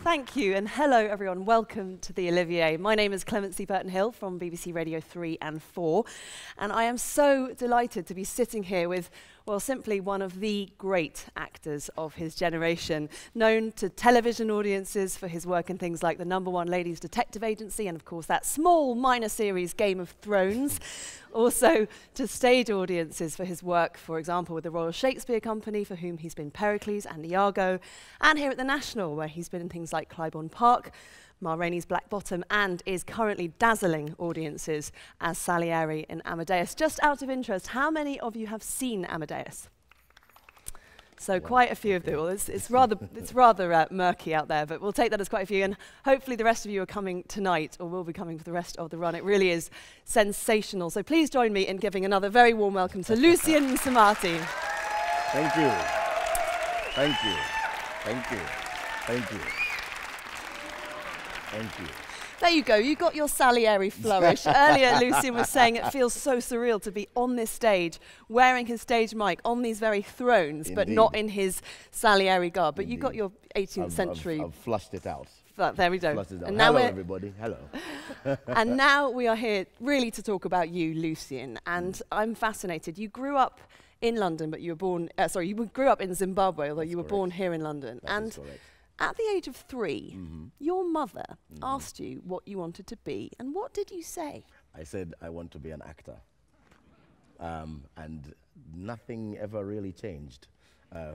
Thank you, and hello everyone. Welcome to the Olivier. My name is Clemency Burton-Hill from BBC Radio 3 and 4, and I am so delighted to be sitting here with, well, simply one of the great actors of his generation, known to television audiences for his work in things like the #1 Ladies Detective Agency and, of course, that small minor series Game of Thrones. Also to stage audiences for his work, for example, with the Royal Shakespeare Company, for whom he's been Pericles and Iago, and here at the National, where he's been in things like Clybourne Park, Ma Rainey's Black Bottom, and is currently dazzling audiences as Salieri in Amadeus. Just out of interest, how many of you have seen Amadeus? So quite a few of you. Well, it's rather murky out there, but we'll take that as quite a few. And hopefully the rest of you are coming tonight, or will be coming for the rest of the run. It really is sensational. So please join me in giving another very warm welcome to Lucian Msamati. Thank you. Thank you. Thank you. Thank you. Thank you. There you go, you got your Salieri flourish. Earlier, Lucien was saying it feels so surreal to be on this stage, wearing his stage mic on these very thrones, Indeed. But not in his Salieri garb. But Indeed. You got your 18th century. I've flushed it out. There we go. And now hello, everybody. Hello. And now we are here really to talk about you, Lucien. And I'm fascinated. You grew up in London, but you were born, you grew up in Zimbabwe, although you were born here in London. That is correct. At the age of 3, your mother asked you what you wanted to be, and what did you say? I said I want to be an actor, and nothing ever really changed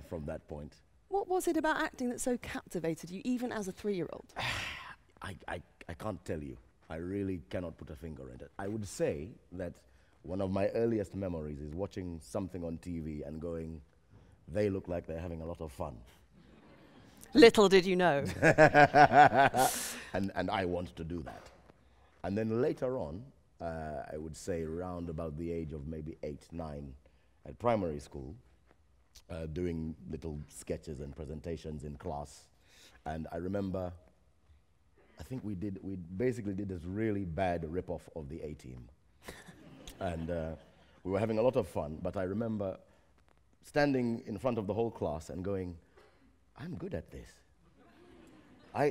from that point. What was it about acting that so captivated you, even as a 3-year-old? I can't tell you. I really cannot put a finger on it. I would say that one of my earliest memories is watching something on TV and going, they look like they're having a lot of fun. Little did you know. and I want to do that. And then later on, I would say around about the age of maybe 8, 9, at primary school, doing little sketches and presentations in class. And I remember, I think we basically did this really bad rip-off of the A-Team. And we were having a lot of fun, but I remember standing in front of the whole class and going, I'm good at this.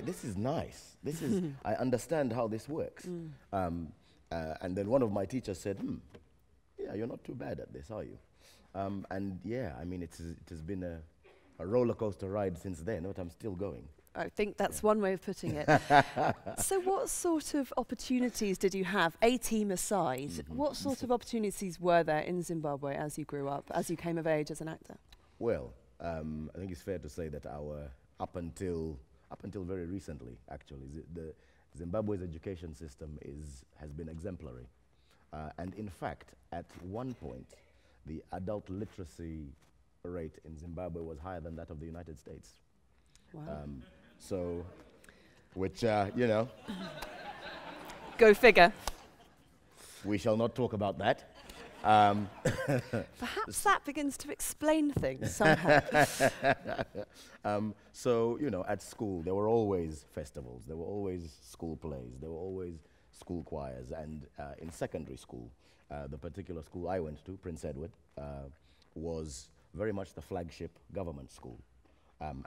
This is nice. This is, I understand how this works. And then one of my teachers said, yeah, you're not too bad at this, are you? And yeah, I mean, it has been a roller coaster ride since then, but I'm still going. I think that's one way of putting it. So what sort of opportunities did you have, A-Team aside? What sort of opportunities were there in Zimbabwe as you grew up, as you came of age as an actor? Well, I think it's fair to say that our, up until very recently, actually, the Zimbabwe's education system has been exemplary. And in fact, at one point, the adult literacy rate in Zimbabwe was higher than that of the United States. Wow. So, which, you know. Go figure. We shall not talk about that. Perhaps that begins to explain things somehow. So, you know, at school, there were always festivals, there were always school plays, there were always school choirs, and in secondary school, the particular school I went to, Prince Edward, was very much the flagship government school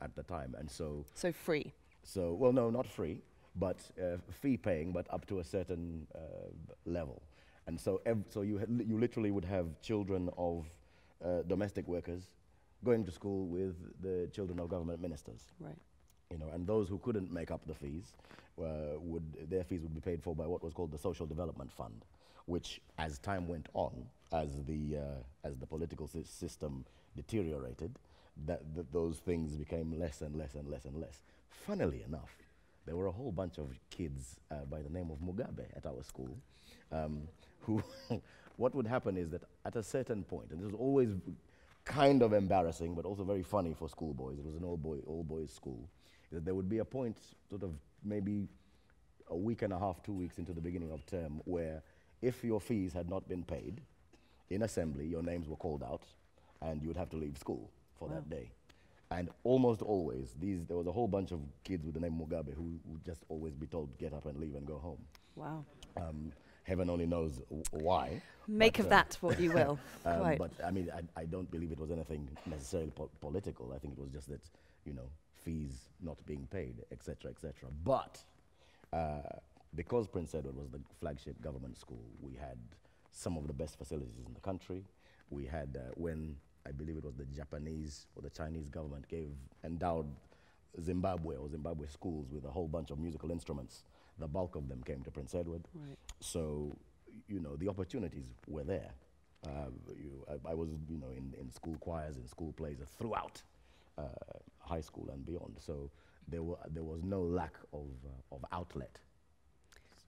at the time, and so... So free? So, well, no, not free, but fee-paying, but up to a certain level. And so, you literally would have children of domestic workers going to school with the children of government ministers. Right. You know, and those who couldn't make up the fees, their fees would be paid for by what was called the Social Development Fund, which, as time went on, as the political system deteriorated, those things became less and less and less and less. Funnily enough, there were a whole bunch of kids by the name of Mugabe at our school. Who, what would happen is that at a certain point, and this was always kind of embarrassing, but also very funny for schoolboys, it was an all-boys school, that there would be a point, sort of maybe a week and a half, 2 weeks into the beginning of term, where if your fees had not been paid, in assembly, your names were called out, and you would have to leave school for that day. And almost always, there was a whole bunch of kids with the name Mugabe who would just always be told, get up and leave and go home. Wow. heaven only knows why. Make of that what you will. Quite. But I mean, I don't believe it was anything necessarily political. I think it was just that, you know, fees not being paid, etc., etc. But because Prince Edward was the flagship government school, we had some of the best facilities in the country. We had, when I believe it was the Japanese or the Chinese government endowed Zimbabwe schools with a whole bunch of musical instruments, the bulk of them came to Prince Edward. Right. So, you know, the opportunities were there. I was, you know, in school choirs, in school plays throughout high school and beyond. So there was no lack of outlet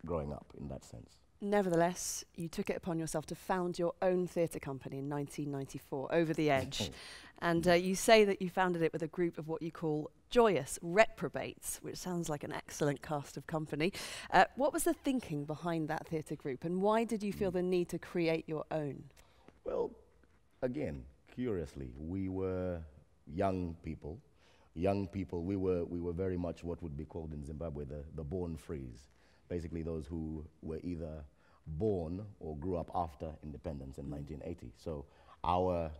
growing up in that sense. Nevertheless, you took it upon yourself to found your own theatre company in 1994, Over the Edge. And you say that you founded it with a group of what you call joyous reprobates, which sounds like an excellent cast of company. What was the thinking behind that theatre group, and why did you feel the need to create your own? Well, again, curiously, we were young people. We were very much what would be called in Zimbabwe the born frees. Basically those who were either born or grew up after independence in 1980. So our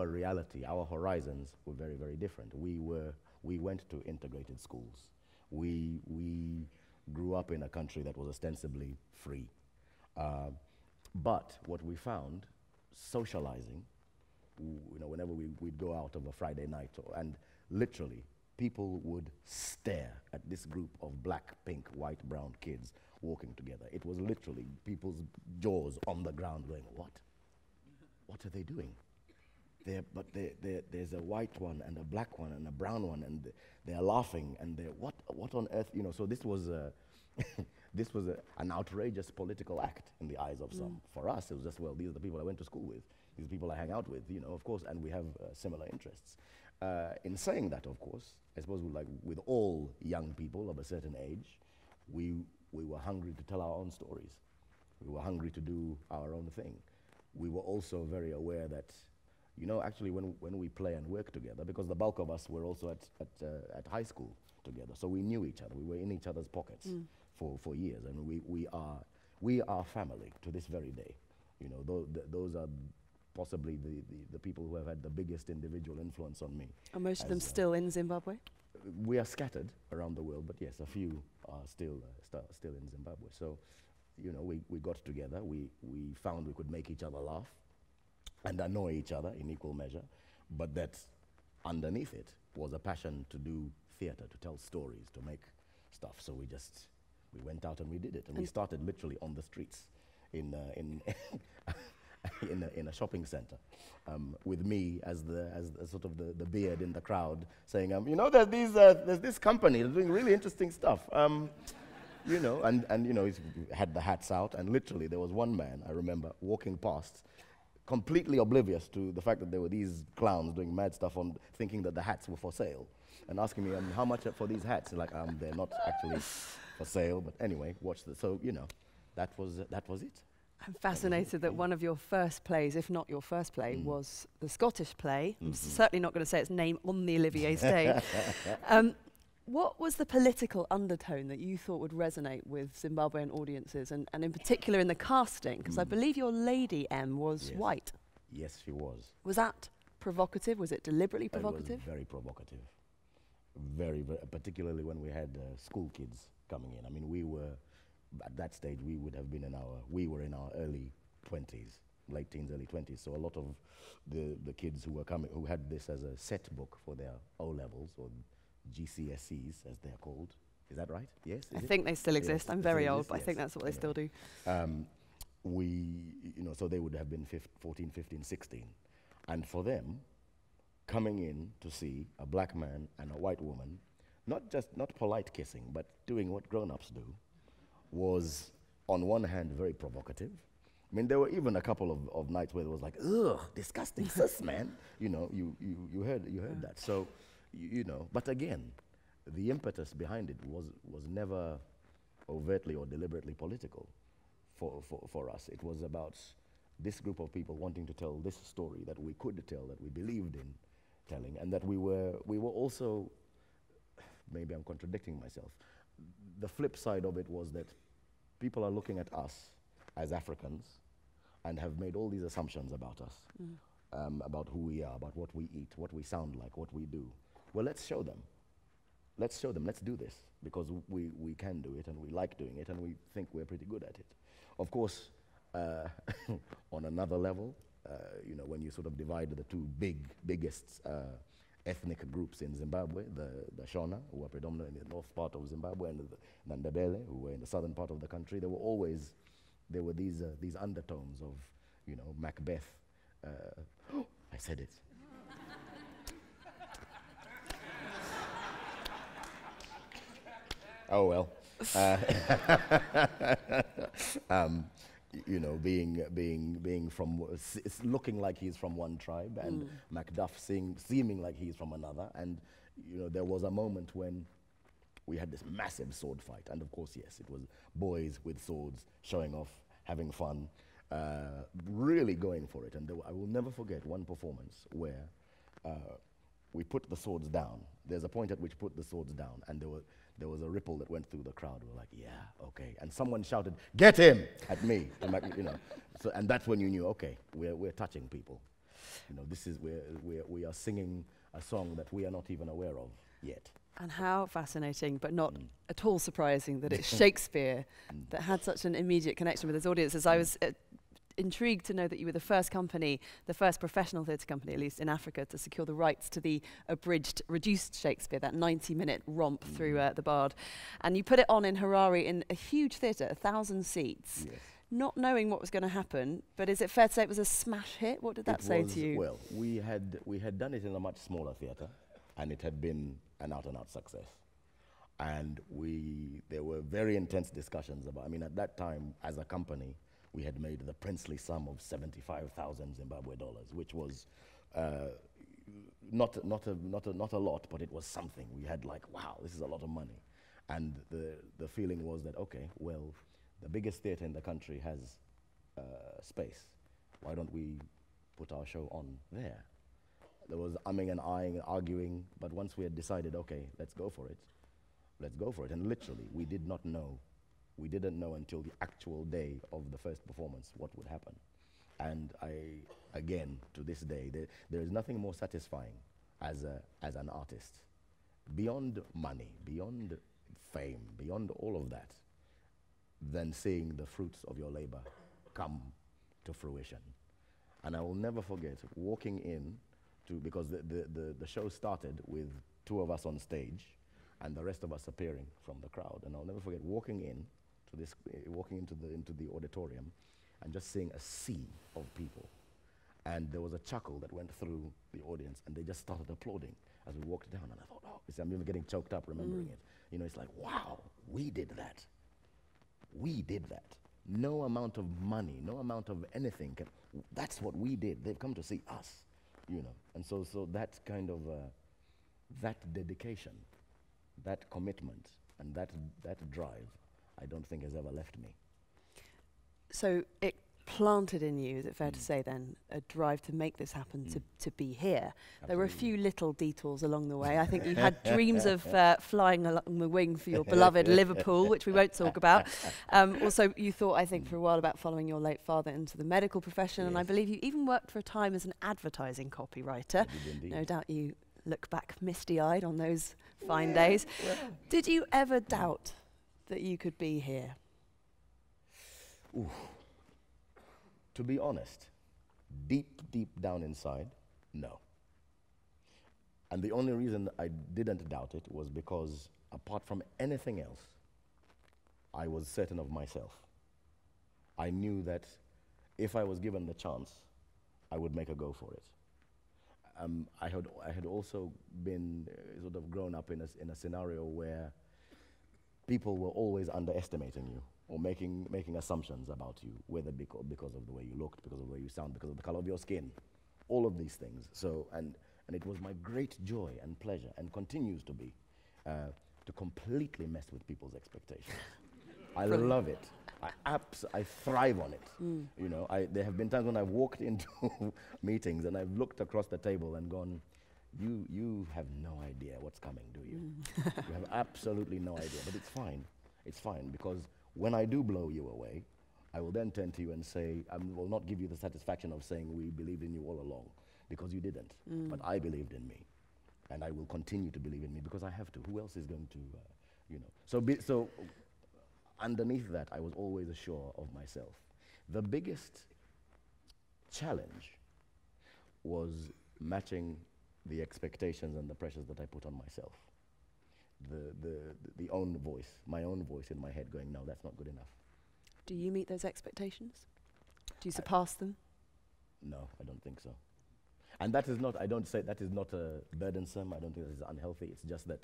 reality, our horizons were very, very different. We went to integrated schools. We grew up in a country that was ostensibly free. But what we found, socializing, you know, whenever we'd go out of a Friday night, and literally people would stare at this group of black, pink, white, brown kids walking together. It was literally people's jaws on the ground going, what? What are they doing? There's a white one and a black one and a brown one, and they're laughing, and what on earth, you know? So this was an outrageous political act in the eyes of some. For us, it was just, well, these are the people I went to school with. These are the people I hang out with, you know, of course, and we have similar interests. In saying that, of course, I suppose with all young people of a certain age, we were hungry to tell our own stories. We were hungry to do our own thing. We were also very aware that, you know, actually when we play and work together, because the bulk of us were also at high school together, so we knew each other. We were in each other's pockets for years, and we are family to this very day. You know, those are possibly the people who have had the biggest individual influence on me. Are most of them still in Zimbabwe? We are scattered around the world, but yes, a few are still in Zimbabwe. So, you know, we got together, we found we could make each other laugh and annoy each other in equal measure, but that underneath it was a passion to do theatre, to tell stories, to make stuff. So we went out and we did it, and we started literally on the streets in a shopping center, with me as sort of the beard in the crowd, saying, you know, there's this company that's doing really interesting stuff, you know, and you know, he had the hats out, and literally there was one man I remember walking past, completely oblivious to the fact that there were these clowns doing mad stuff, thinking that the hats were for sale, and asking me how much for these hats. And like, they're not actually for sale, but anyway, watch this. So, you know, that was it. I'm fascinated that one of your first plays, if not your first play, was the Scottish play. I'm certainly not going to say its name on the Olivier stage. What was the political undertone that you thought would resonate with Zimbabwean audiences, and in particular in the casting? Because I believe your Lady M was white. Yes, she was. Was that provocative? Was it deliberately provocative? It was very provocative. Very, very, particularly when we had school kids coming in. I mean, we were, at that stage, we were in our early 20s, late teens, early 20s. So a lot of the kids who were coming, who had this as a set book for their O-levels, or GCSEs, as they're called. Is that right? Yes? I think they still exist. I'm very old, but I think that's what they still do. So they would have been 14, 15, 16. And for them, coming in to see a black man and a white woman, not polite kissing, but doing what grown-ups do, was, on one hand, very provocative. I mean, there were even a couple of nights where it was like, ugh, disgusting sis, man. You know, you heard that. So, you know, but again, the impetus behind it was never overtly or deliberately political for us. It was about this group of people wanting to tell this story that we could tell, that we believed in telling, and that we were also, maybe I'm contradicting myself, the flip side of it was that people are looking at us as Africans and have made all these assumptions about us, about who we are, about what we eat, what we sound like, what we do. Well, let's show them. Let's show them, let's do this, because we can do it and we like doing it and we think we're pretty good at it. Of course, on another level, you know, when you sort of divide the two biggest ethnic groups in Zimbabwe, the Shona, who are predominantly in the north part of Zimbabwe, and the Ndebele, who were in the southern part of the country, there were these undertones of, you know, Macbeth. I said it. Oh well. You know, being from, it's looking like he's from one tribe, and Macduff seeming like he's from another. And you know, there was a moment when we had this massive sword fight, and of course, yes, it was boys with swords showing off, having fun, really going for it. And I will never forget one performance where we put the swords down. There's a point at which we put the swords down, and there was a ripple that went through the crowd. We're like, yeah, okay. And someone shouted, "Get him!" at me. You know, so, and that's when you knew, okay, we're touching people. You know, this is we are singing a song that we are not even aware of yet. And how fascinating, but not at all surprising, that it's Shakespeare that had such an immediate connection with his audiences. I was intrigued to know that you were the first company, the first professional theatre company, at least in Africa, to secure the rights to the abridged, reduced Shakespeare, that 90-minute romp through the Bard. And you put it on in Harare in a huge theatre, 1,000 seats, yes. Not knowing what was going to happen. But is it fair to say it was a smash hit? What did that say to you? Well, we had done it in a much smaller theatre, and it had been an out-and-out success. And there were very intense discussions about, I mean, at that time, as a company, we had made the princely sum of 75,000 Zimbabwe dollars, which was not a lot, but it was something. We had like, wow, this is a lot of money. And the feeling was that, okay, well, the biggest theatre in the country has space. Why don't we put our show on there? There was umming and ahhing and arguing, but once we had decided, okay, let's go for it. Let's go for it. And literally, we did not know. We didn't know until the actual day of the first performance what would happen. And again, to this day, there is nothing more satisfying as an artist, beyond money, beyond fame, beyond all of that, than seeing the fruits of your labor come to fruition. And I will never forget walking in because the show started with 2 of us on stage and the rest of us appearing from the crowd. And I'll never forget walking into the auditorium and just seeing a sea of people. And there was a chuckle that went through the audience, and they just started applauding as we walked down. And I thought, oh, I'm even getting choked up remembering it. You know, it's like, wow, we did that. We did that. No amount of money, no amount of anything. That's what we did. They've come to see us, you know. And so that kind of, that dedication, that commitment, and that drive, I don't think has ever left me. So it planted in you, is it fair to say then, a drive to make this happen, to be here? Absolutely. There were a few little detours along the way. I think you had dreams of flying along the wing for your beloved Liverpool, which we won't talk about. Also, you thought, I think, for a while about following your late father into the medical profession, yes. And I believe you even worked for a time as an advertising copywriter. No doubt you look back misty-eyed on those fine days. Yeah. Did you ever doubt that you could be here? Ooh. To be honest, deep down inside, no. And the only reason I didn't doubt it was because, apart from anything else, I was certain of myself. I knew that if I was given the chance, I would make a go for it. I had also been sort of grown up in a scenario where people were always underestimating you, or making assumptions about you, whether because of the way you looked, because of the way you sound, because of the color of your skin, all of these things. So, and it was my great joy and pleasure, and continues to be, to completely mess with people's expectations. I love it. I thrive on it. You know, there have been times when I've walked into meetings and I've looked across the table and gone, you have no idea what's coming, do you? You have absolutely no idea, but it's fine. It's fine, because when I do blow you away, I will then turn to you and say, I will not give you the satisfaction of saying we believed in you all along, because you didn't. But I believed in me, and I will continue to believe in me because I have to. Who else is going to, you know? So underneath that, I was always assured of myself. The biggest challenge was matching the expectations and the pressures that I put on myself. The own voice, my own voice in my head going, no, that's not good enough. Do you meet those expectations? Do you surpass them? No, I don't think so. And that is not, I don't say that is not burdensome, I don't think that is unhealthy, it's just that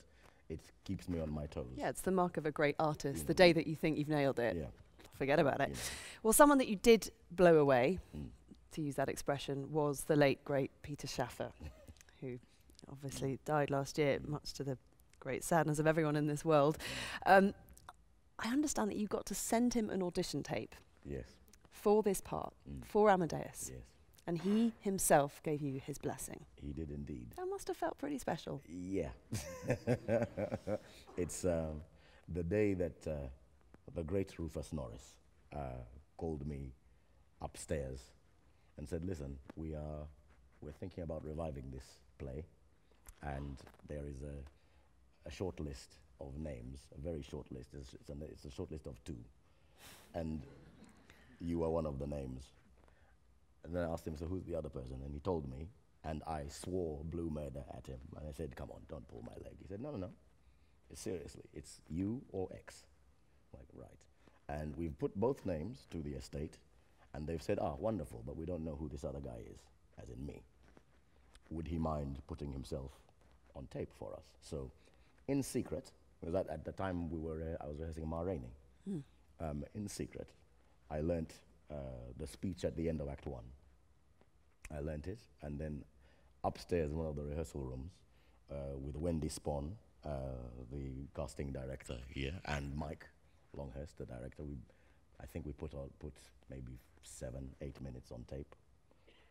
it keeps me on my toes. Yeah, it's the mark of a great artist. The day that you think you've nailed it, forget about it. You know. Well, someone that you did blow away, to use that expression, was the late, great Peter Shaffer, who obviously died last year, much to the great sadness of everyone in this world. I understand that you got to send him an audition tape for this part, for Amadeus. Yes. And he himself gave you his blessing. He did indeed. That must have felt pretty special. Yeah. It's the day that the great Rufus Norris called me upstairs and said, listen, we're thinking about reviving this play, and there is a short list of names, a very short list. It's a short list of 2. And you are one of the names. And then I asked him, so who's the other person? And he told me, and I swore blue murder at him. And I said, come on, don't pull my leg. He said, no. Seriously, it's you or X. Like, right. And we've put both names to the estate, and they've said, wonderful, but we don't know who this other guy is, as in me. Would he mind putting himself on tape for us? So, in secret, because at the time I was rehearsing Ma Rainey. In secret, I learnt the speech at the end of Act 1. I learnt it, and then upstairs in one of the rehearsal rooms with Wendy Spon, the casting director here, and Mike Longhurst, the director, I think we put maybe 7-8 minutes on tape.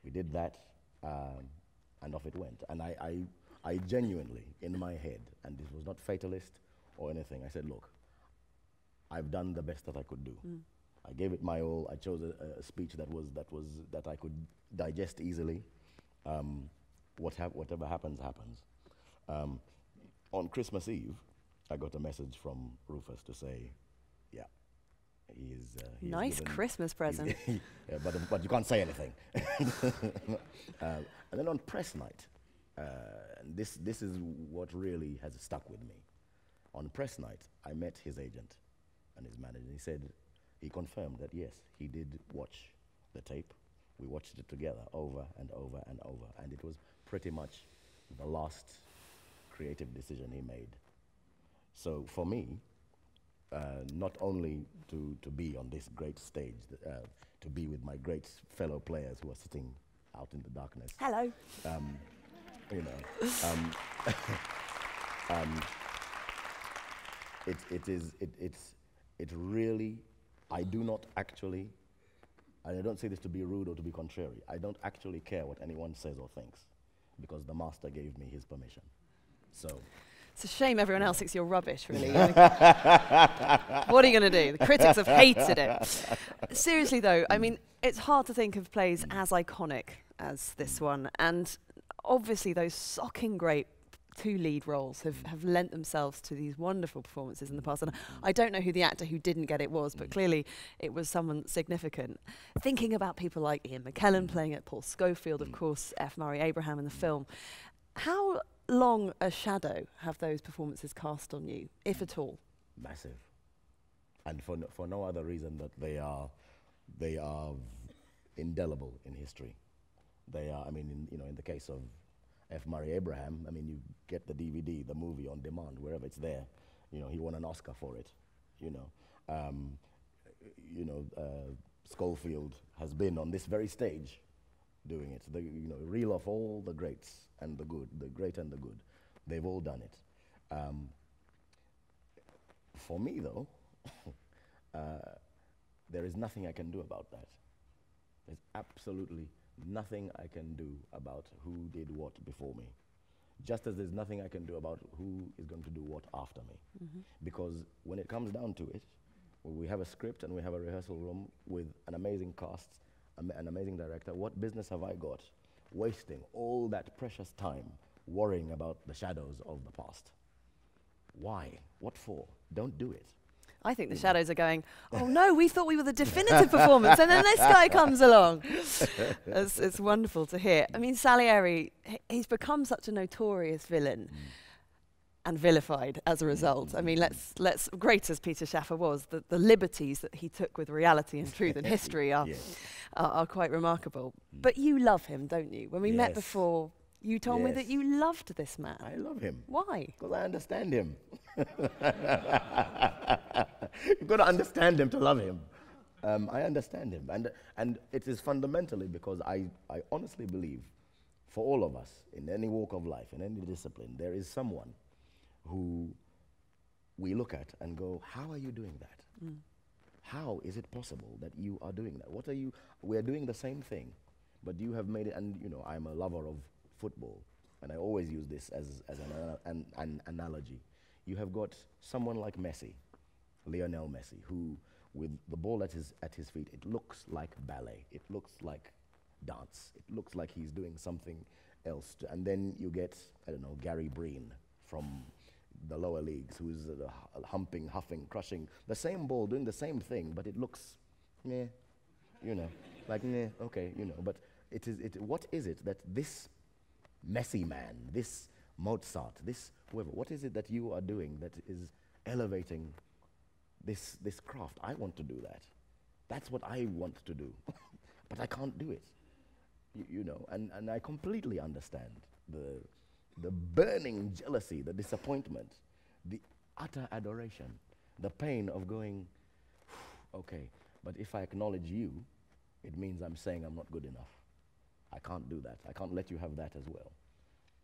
We did that, and off it went. And I genuinely, in my head, and this was not fatalist or anything, I said, look, I've done the best that I could do. I gave it my all. I chose a speech that I could digest easily. Whatever happens, happens. On Christmas Eve, I got a message from Rufus to say, yeah, he is nice Christmas present. Yeah, but you can't say anything. And then on press night, and this is what really has stuck with me. On press night, I met his agent and his manager. He confirmed that yes, he did watch the tape. We watched it together over and over and over, and it was pretty much the last creative decision he made. So for me, not only to be on this great stage, to be with my great fellow players who are sitting out in the darkness. Hello. You know, it really, I do not actually, and I don't say this to be rude or to be contrary, I don't actually care what anyone says or thinks, because the master gave me his permission. So it's a shame everyone else thinks you're rubbish, really. What are you going to do? The critics have hated it. Seriously, though, I mean, it's hard to think of plays as iconic as this one, and obviously those socking great 2 lead roles have lent themselves to these wonderful performances in the past. And I don't know who the actor who didn't get it was, but clearly it was someone significant. Thinking about people like Ian McKellen playing it, Paul Schofield, of course, F. Murray Abraham in the film, how long a shadow have those performances cast on you, if at all? Massive. And for no other reason that they are indelible in history. They are, I mean, in the case of F. Murray Abraham, I mean, you get the DVD, the movie on demand, wherever it's there. He won an Oscar for it. Schofield has been on this very stage doing it. Reel off all the greats and the good, the great and the good. They've all done it. For me, though, there is nothing I can do about that. There's absolutely nothing I can do about who did what before me. Just as there's nothing I can do about who is going to do what after me. Because when it comes down to it, We have a script and we have a rehearsal room with an amazing cast, an amazing director. What business have I got wasting all that precious time worrying about the shadows of the past? Why? What for? Don't do it. I think the shadows are going, oh no, we thought we were the definitive performance, and then this guy comes along. It's wonderful to hear. I mean, Salieri, he's become such a notorious villain and vilified as a result. I mean, let's great as Peter Shaffer was, the liberties that he took with reality and truth and history are quite remarkable. But you love him, don't you? When we met before, you told me that you loved this man. I love him. Why? Because I understand him. You've got to understand him to love him. I understand him. And it is fundamentally because I honestly believe for all of us, in any walk of life, in any discipline, there is someone who we look at and go, how are you doing that? How is it possible that you are doing that? What are you, we're doing the same thing, but you have made it, and you know, I'm a lover of football, and I always use this as an analogy. You have got someone like Messi, Lionel Messi, who, with the ball at his feet, it looks like ballet. It looks like dance. It looks like he's doing something else. And then you get, I don't know, Gary Breen from the lower leagues, who's humping, huffing, crushing the same ball, doing the same thing, but it looks, meh, you know, like, meh, okay, you know. But what is it that this Messi man, this Mozart, this whoever, what is it that you are doing that is elevating this craft? I want to do that. That's what I want to do, but I can't do it. You know, and I completely understand the burning jealousy, the disappointment, the utter adoration, the pain of going, okay, but if I acknowledge you, it means I'm saying I'm not good enough. I can't do that. I can't let you have that as well.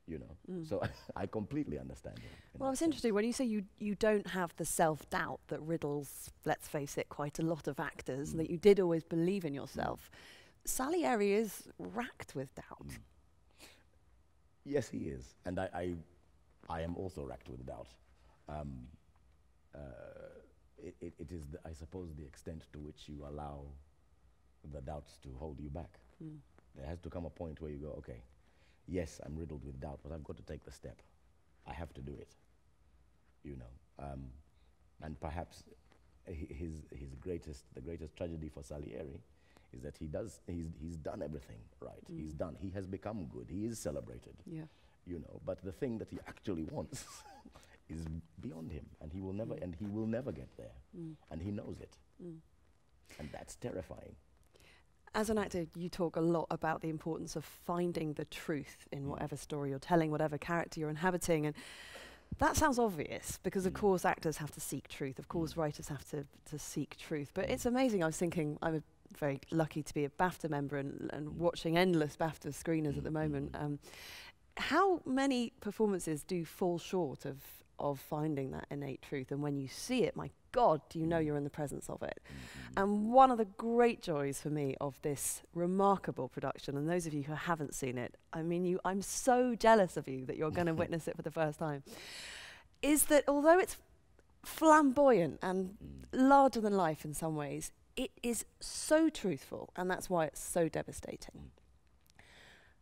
You know, so I completely understand it. Well, it's interesting when you say you don't have the self-doubt that riddles, let's face it, quite a lot of actors, and that you did always believe in yourself. Salieri is racked with doubt. Yes, he is, and I am also racked with doubt. It is, I suppose, the extent to which you allow the doubts to hold you back. There has to come a point where you go, okay, yes, I'm riddled with doubt, but I've got to take the step. I have to do it, you know. And perhaps the greatest tragedy for Salieri is that he's done everything right. He's done. He has become good. He is celebrated. Yeah. You know, but the thing that he actually wants is beyond him, and he will never get there, and he knows it, and that's terrifying. As an actor, you talk a lot about the importance of finding the truth in whatever story you're telling, whatever character you're inhabiting, and that sounds obvious because, of course, actors have to seek truth. Of course, writers have to seek truth. But it's amazing. I was thinking, I'm very lucky to be a BAFTA member and watching endless BAFTA screeners at the moment. How many performances do fall short of finding that innate truth? And when you see it, my God, do you know you're in the presence of it? And one of the great joys for me of this remarkable production, and those of you who haven't seen it, I mean, I'm so jealous of you that you're going to witness it for the first time, is that although it's flamboyant and larger than life in some ways, it is so truthful, and that's why it's so devastating.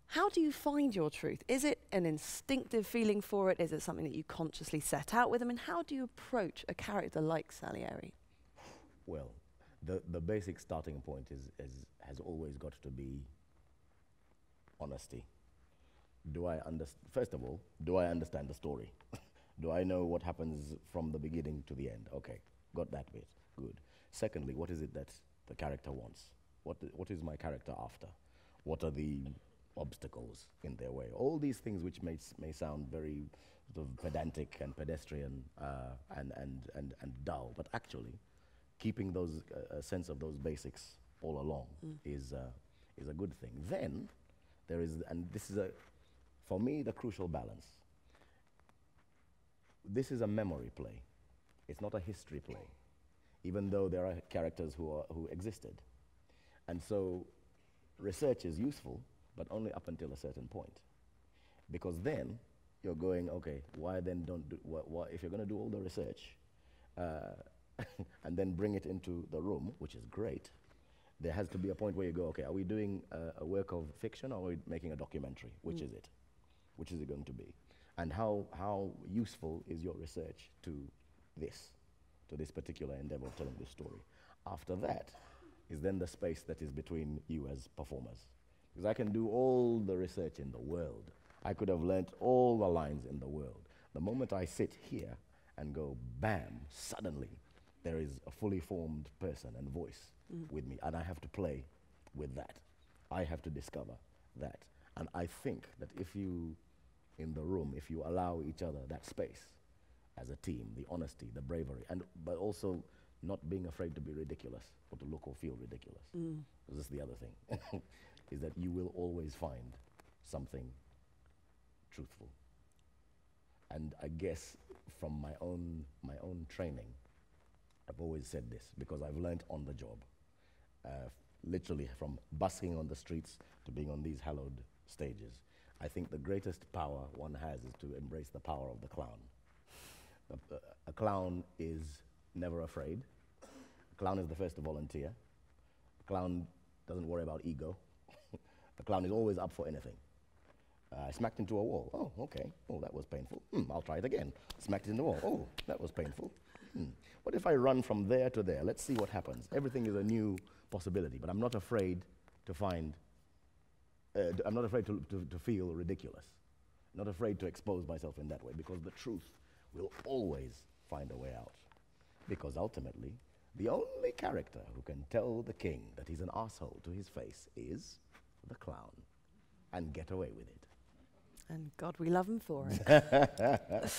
How do you find your truth? Is it an instinctive feeling for it? Is it something that you consciously set out with? I mean, how do you approach a character like Salieri? Well, the basic starting point has always got to be honesty. First of all, do I understand the story? Do I know what happens from the beginning to the end? Okay, got that bit, good. Secondly, what is it that the character wants? What is my character after? What are the obstacles in their way? All these things which may sound very sort of pedantic and pedestrian and dull, but actually keeping those a sense of those basics all along is a good thing. Then there is, and this is for me the crucial balance. This is a memory play. It's not a history play, even though there are characters who existed, and so research is useful, but only up until a certain point. Because then you're going, okay, why then don't do, if you're going to do all the research, and then bring it into the room, which is great, there has to be a point where you go, okay, are we doing a work of fiction or are we making a documentary? Which is it? Which is it going to be? And how useful is your research to this particular endeavor of telling this story? After that is then the space that is between you as performers. Because I can do all the research in the world. I could have learnt all the lines in the world. The moment I sit here and go, bam, suddenly there is a fully formed person and voice with me, and I have to play with that. I have to discover that. And I think that if you, in the room, if you allow each other that space as a team, the honesty, the bravery, but also not being afraid to be ridiculous or to look or feel ridiculous. This is the other thing, is that you will always find something truthful. And I guess from my own training, I've always said this because I've learned on the job, literally from busking on the streets to being on these hallowed stages. I think the greatest power one has is to embrace the power of the clown. A clown is never afraid. A clown is the first to volunteer. A clown doesn't worry about ego. A clown is always up for anything. I smacked into a wall. Oh, okay. Oh, that was painful. I'll try it again. Smacked into the wall. Oh, that was painful. What if I run from there to there? Let's see what happens. Everything is a new possibility, but I'm not afraid to find, I'm not afraid to feel ridiculous. Not afraid to expose myself in that way, because the truth will always find a way out. Because ultimately, the only character who can tell the king that he's an arsehole to his face is the clown, and get away with it. And God, we love him for it.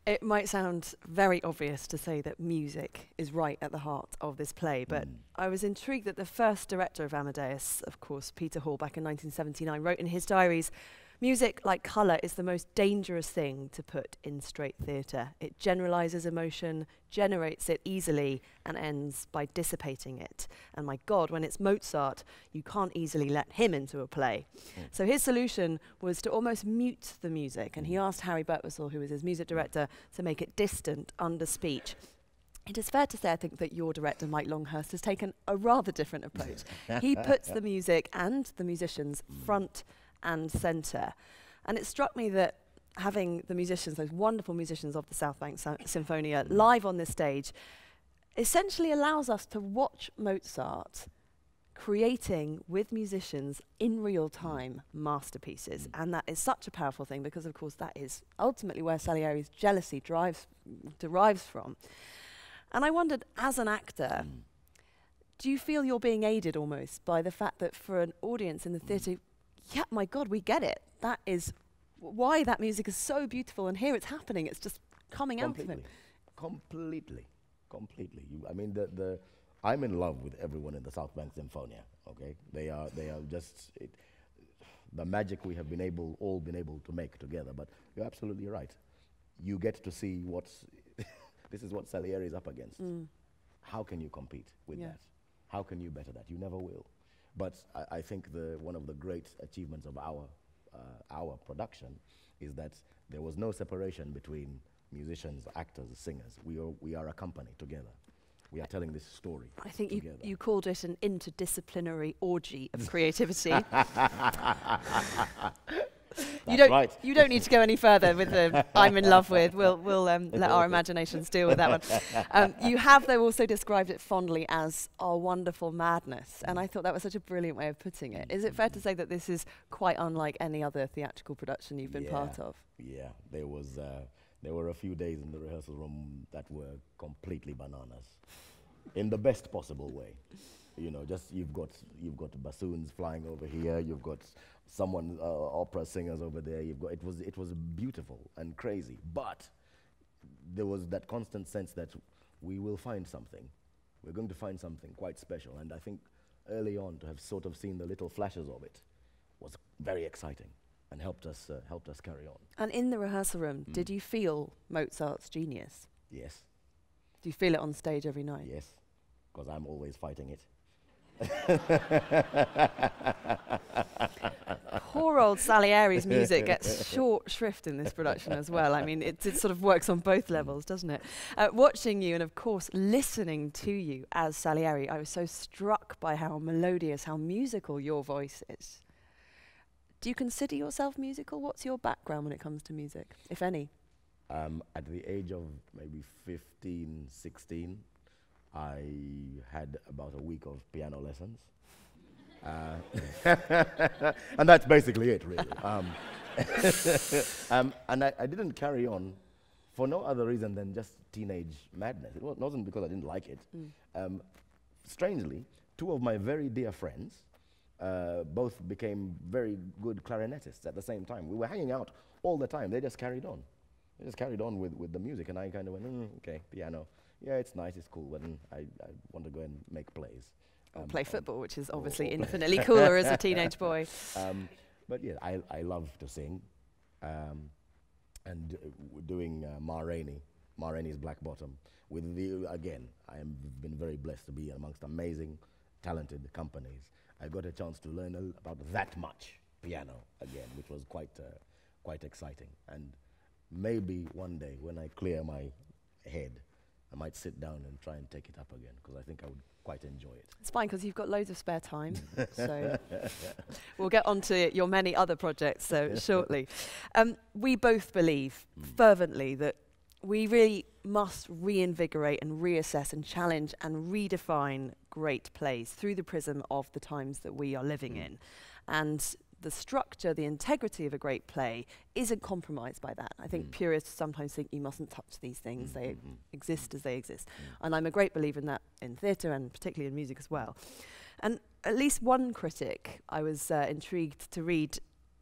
It might sound very obvious to say that music is right at the heart of this play, but I was intrigued that the first director of Amadeus, of course, Peter Hall, back in 1979, wrote in his diaries, "Music, like colour, is the most dangerous thing to put in straight theatre. It generalises emotion, generates it easily, and ends by dissipating it. And my God, when it's Mozart, you can't easily let him into a play." So his solution was to almost mute the music, and he asked Harry Birtwistle, who was his music director, to make it distant, under speech. It is fair to say, I think, that your director, Mike Longhurst, has taken a rather different approach. He puts the music and the musicians front and centre. And it struck me that having the musicians, those wonderful musicians of the Southbank Sinfonia, live on this stage, essentially allows us to watch Mozart creating with musicians in real time masterpieces. And that is such a powerful thing because, of course, that is ultimately where Salieri's jealousy derives from. And I wondered, as an actor, do you feel you're being aided almost by the fact that for an audience in the theatre, yeah, my God, we get it. That is why that music is so beautiful, and here it's happening. It's just coming out of it. Completely. I mean, I'm in love with everyone in the Southbank Sinfonia. Okay, they are just the magic we have all been able to make together. But you're absolutely right. You get to see this is what Salieri is up against. How can you compete with that? How can you better that? You never will. But I think one of the great achievements of our production is that there was no separation between musicians, actors, singers. We are a company together. We are telling this story. I think you called it an interdisciplinary orgy of creativity. Right. You don't need to go any further with the "I'm in love with." We'll let our imaginations deal with that one. You have, though, also described it fondly as our wonderful madness, and I thought that was such a brilliant way of putting it. Is it fair to say that this is quite unlike any other theatrical production you've been part of? Yeah, there were a few days in the rehearsal room that were completely bananas, in the best possible way. You know, just you've got bassoons flying over here. You've got someone opera singers over there. It was beautiful and crazy, but there was that constant sense that we will find something. We're going to find something quite special, and I think early on to have sort of seen the little flashes of it was very exciting and helped us carry on. And in the rehearsal room, did you feel Mozart's genius? Yes. Do you feel it on stage every night? Yes, because I'm always fighting it. poor old Salieri's music gets short shrift in this production as well. I mean, it sort of works on both levels, doesn't it? Watching you and, of course, listening to you as Salieri, I was so struck by how melodious, how musical your voice is. Do you consider yourself musical? What's your background when it comes to music, if any? At the age of maybe 15, 16, I had about a week of piano lessons. And that's basically it, really. And I didn't carry on for no other reason than just teenage madness. It wasn't because I didn't like it. Strangely, two of my very dear friends both became very good clarinetists at the same time. We were hanging out all the time. They just carried on. They just carried on with the music, and I kind of went, okay, piano. Yeah, it's nice, it's cool, but I want to go and make plays. Or play football, which is obviously infinitely cooler as a teenage boy. But yeah, I love to sing. And doing Ma Rainey's Black Bottom. With the, again, I have been very blessed to be amongst amazing, talented companies. I got a chance to learn about that much piano again, which was quite exciting. And maybe one day when I clear my head, I might sit down and try and take it up again, because I think I would quite enjoy it. It's fine, because you've got loads of spare time. So we'll get on to your many other projects shortly. We both believe fervently that we really must reinvigorate and reassess and challenge and redefine great plays through the prism of the times that we are living in. And the structure, the integrity of a great play isn't compromised by that. I think purists sometimes think you mustn't touch these things. They exist as they exist. And I'm a great believer in that in theatre and particularly in music as well. And at least one critic I was intrigued to read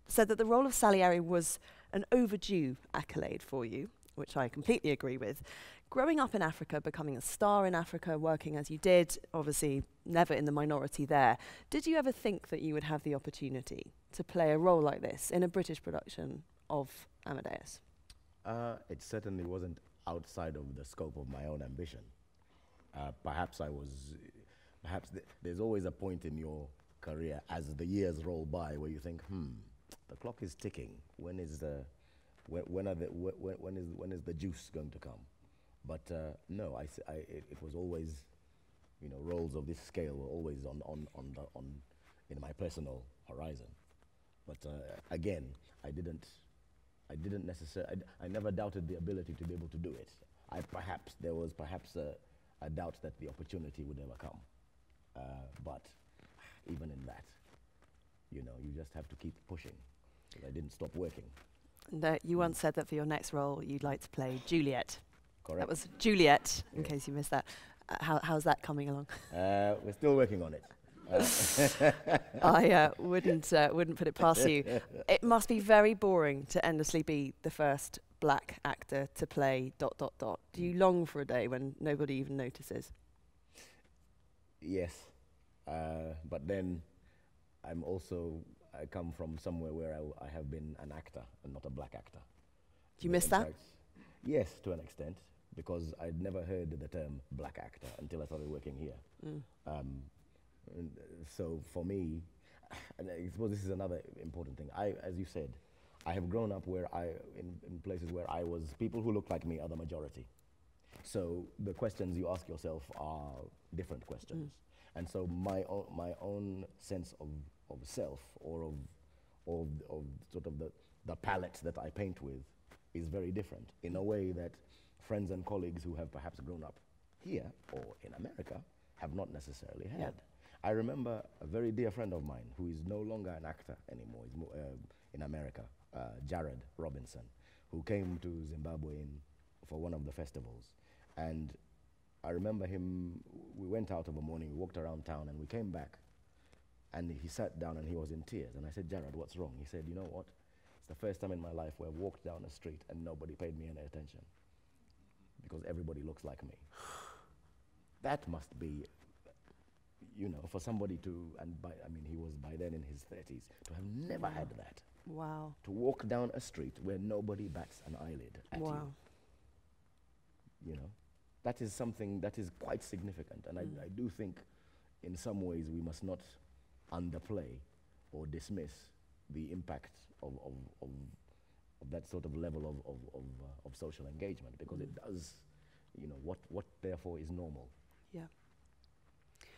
said that the role of Salieri was an overdue accolade for you, which I completely agree with. Growing up in Africa, becoming a star in Africa, working as you did, obviously never in the minority there, did you ever think that you would have the opportunity to play a role like this in a British production of Amadeus? It certainly wasn't outside of the scope of my own ambition. Perhaps there's always a point in your career as the years roll by where you think, the clock is ticking. When is the juice going to come? But no, it was always, roles of this scale were always in my personal horizon. But again, I never doubted the ability to be able to do it. There was perhaps a doubt that the opportunity would ever come. But even in that, you just have to keep pushing. So I didn't stop working. And you once said that for your next role, you'd like to play Juliet. Correct. That was Juliet, in case you missed that. How's that coming along? We're still working on it. I wouldn't put it past you. It must be very boring to endlessly be the first black actor to play ... Do you long for a day when nobody even notices? Yes, but then I come from somewhere where I have been an actor and not a black actor. Do you miss that? Yes, to an extent, because I'd never heard the term black actor until I started working here. So for me, and I suppose this is another important thing. As you said, I have grown up in places where people who look like me are the majority. So the questions you ask yourself are different questions. And so my own sense of self or of sort of the palette that I paint with is very different in a way that friends and colleagues who have perhaps grown up here or in America have not necessarily had. I remember a very dear friend of mine who is no longer an actor anymore, he's in America, Jared Robinson, who came to Zimbabwe for one of the festivals. And I remember we went out of a morning, we walked around town, and we came back, and he sat down and he was in tears. And I said, Jared, what's wrong? He said, you know what? It's the first time in my life where I've walked down a street and nobody paid me any attention because everybody looks like me. That must be, for somebody he was by then in his 30s, to have never had that. Wow. To walk down a street where nobody bats an eyelid at you. That is something that is quite significant. And I do think in some ways we must not underplay or dismiss the impact of that sort of level of social engagement, because it does, what therefore is normal. Yeah.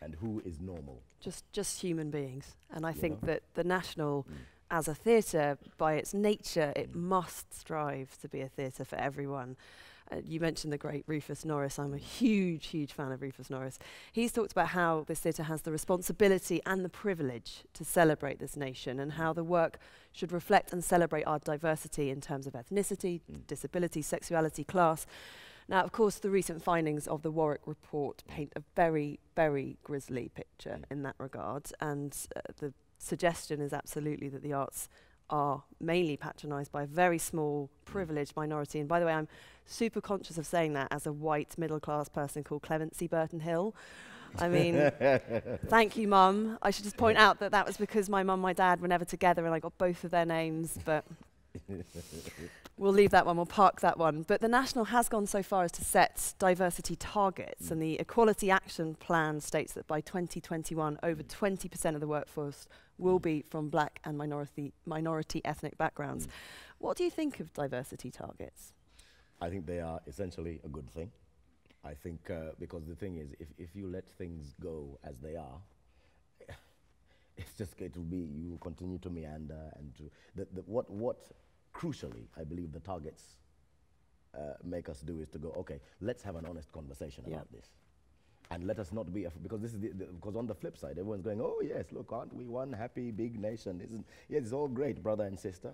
And who is normal? Just human beings. And I think that the National, as a theatre, by its nature, it must strive to be a theatre for everyone. You mentioned the great Rufus Norris. I'm a huge, huge fan of Rufus Norris. He's talked about how this theatre has the responsibility and the privilege to celebrate this nation, and how the work should reflect and celebrate our diversity in terms of ethnicity, disability, sexuality, class. Now, of course, the recent findings of the Warwick report paint a very, very grisly picture in that regard, and the suggestion is absolutely that the arts are mainly patronised by a very small, privileged minority. And by the way, I'm super conscious of saying that as a white, middle-class person called Clemency Burton-Hill. I mean, thank you, Mum. I should just point out that that was because my mum and my dad were never together and I got both of their names, but we'll leave that one, we'll park that one. But the National has gone so far as to set diversity targets, and the Equality Action Plan states that by 2021, over 20% of the workforce will be from black and minority ethnic backgrounds. What do you think of diversity targets? I think they are essentially a good thing. I think because the thing is, if you let things go as they are, it's just going to be, you will continue to meander and to, what crucially, I believe the targets make us do is to go, okay, let's have an honest conversation about this. And let us not be, because this is because on the flip side, everyone's going, oh yes, look, aren't we one happy big nation? Yes, it's all great, brother and sister,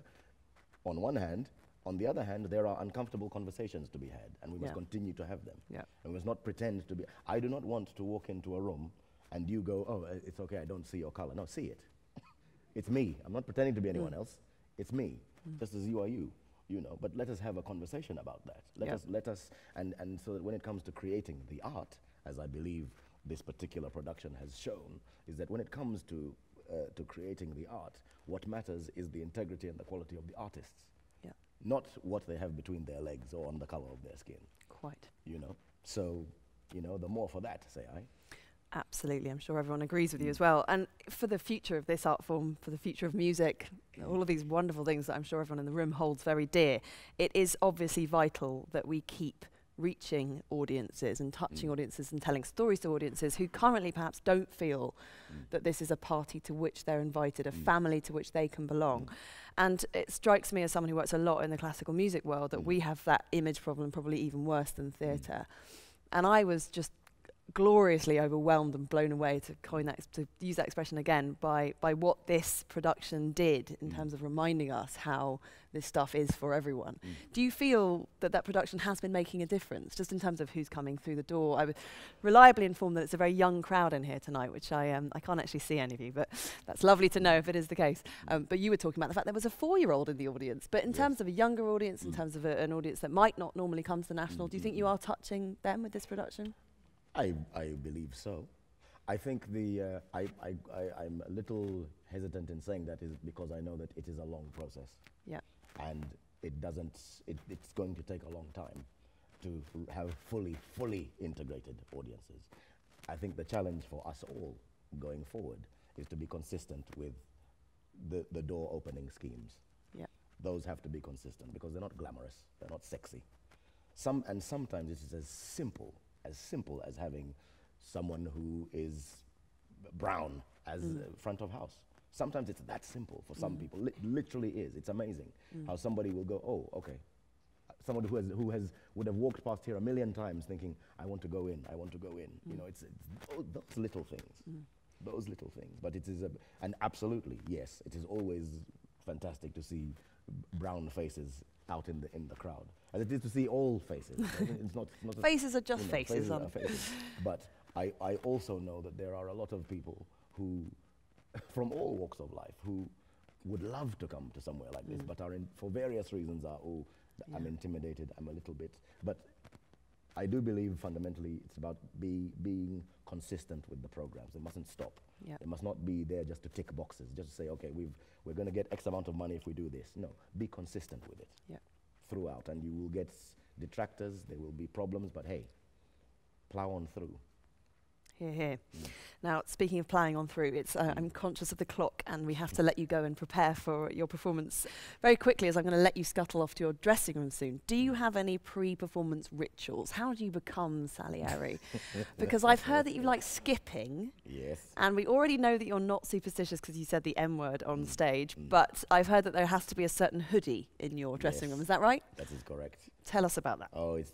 on one hand. On the other hand, there are uncomfortable conversations to be had, and we must continue to have them. And we must not pretend to be, I do not want to walk into a room and you go, oh, it's okay, I don't see your color. No, see it. It's me. I'm not pretending to be anyone else. It's me, just as you are you, but let us have a conversation about that. Let us, and so that when it comes to creating the art, as I believe this particular production has shown, is that when it comes to creating the art, what matters is the integrity and the quality of the artists. Not what they have between their legs or on the color of their skin. Quite. So, the more for that, say I. Absolutely, I'm sure everyone agrees with you as well. And for the future of this art form, for the future of music, all of these wonderful things that I'm sure everyone in the room holds very dear, it is obviously vital that we keep reaching audiences and touching audiences and telling stories to audiences who currently perhaps don't feel that this is a party to which they're invited, a family to which they can belong. And it strikes me as someone who works a lot in the classical music world that we have that image problem probably even worse than theatre. And I was just gloriously overwhelmed and blown away, to coin that, to use that expression again, by what this production did in terms of reminding us how this stuff is for everyone. Do you feel that that production has been making a difference, just in terms of who's coming through the door? I was reliably informed that it's a very young crowd in here tonight, which I can't actually see any of you, but that's lovely to know if it is the case. But you were talking about the fact there was a 4-year-old in the audience, but in terms of a younger audience, in terms of an audience that might not normally come to the National, do you think you are touching them with this production? I believe so. I think I'm a little hesitant in saying that is because I know that it is a long process. And it's going to take a long time to have fully integrated audiences. I think the challenge for us all going forward is to be consistent with the door opening schemes. Those have to be consistent because they're not glamorous, they're not sexy. Sometimes it is as simple as having someone who is brown as front of house. Sometimes it's that simple for some people. Literally is. It's amazing how somebody will go, oh, okay. Someone who would have walked past here a million times thinking, I want to go in, I want to go in. It's those little things. Those little things. But it is, and absolutely, yes, it is always fantastic to see brown faces out in the crowd, as it is to see all faces. It's not faces are just faces. Faces are faces. But I also know that there are a lot of people who, from all walks of life, who would love to come to somewhere like this, but for various reasons I'm intimidated, I'm a little bit. But I do believe fundamentally it's about being consistent with the programs. They mustn't stop. They must not be there just to tick boxes, just to say, okay, we're going to get X amount of money if we do this. No, be consistent with it throughout, and you will get detractors, there will be problems, but hey, plow on through. Hear, hear. Now, speaking of ploughing on through, I'm conscious of the clock and we have to let you go and prepare for your performance very quickly, as I'm going to let you scuttle off to your dressing room soon. Do you have any pre-performance rituals? How do you become Salieri? Because I've heard that you like skipping. Yes. And we already know that you're not superstitious because you said the M word on stage, but I've heard that there has to be a certain hoodie in your dressing room. Is that right? That is correct. Tell us about that. Oh, it's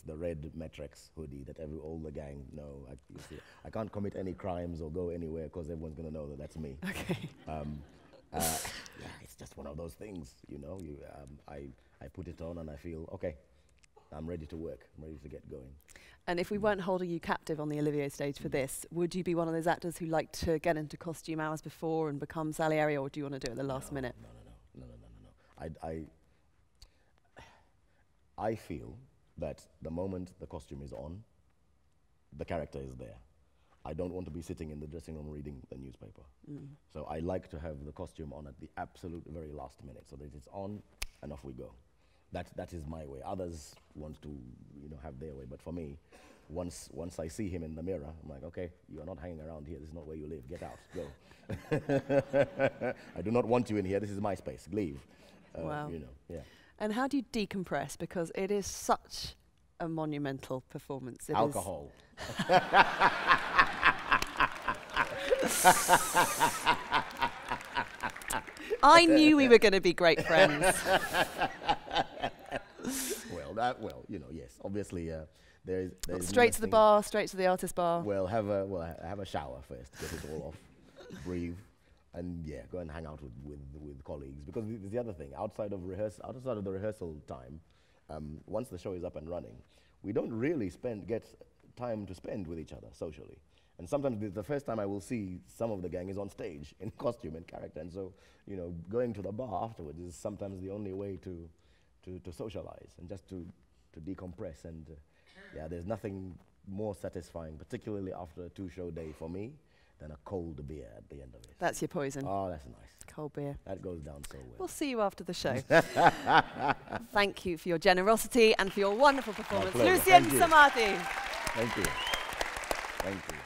the red Metrex hoodie that all the gang know. You see, I can't commit any crimes or go anywhere because everyone's going to know that that's me. Okay. Yeah, it's just one of those things, you know. I put it on and I feel, okay, I'm ready to work. I'm ready to get going. And if we weren't holding you captive on the Olivier stage for this, would you be one of those actors who like to get into costume hours before and become Salieri, or do you want to do it at the last minute? No. I feel that the moment the costume is on, the character is there. I don't want to be sitting in the dressing room reading the newspaper. So I like to have the costume on at the absolute very last minute, so that it's on and off we go. That is my way. Others want to, have their way, but for me, once I see him in the mirror, I'm like, okay, you are not hanging around here. This is not where you live. Get out. Go. I do not want you in here. This is my space. Leave. Wow. Yeah. And how do you decompress? Because it is such a monumental performance. It Alcohol. I knew we were going to be great friends. Yes. Obviously, there's straight to the bar, straight to the artist bar. Well, have a shower first, get it all off, breathe, and go and hang out with colleagues. Because there's the other thing, outside of the rehearsal time, once the show is up and running, we don't really get time to spend with each other socially. And sometimes the first time I will see some of the gang is on stage in costume and character, and so going to the bar afterwards is sometimes the only way to socialize and just to decompress. And there's nothing more satisfying, particularly after a 2-show day for me, than a cold beer at the end of it. That's your poison. Oh, that's nice. Cold beer. That goes down so well. We'll see you after the show. Thank you for your generosity and for your wonderful performance. Lucian Msamati. Thank you. Thank you.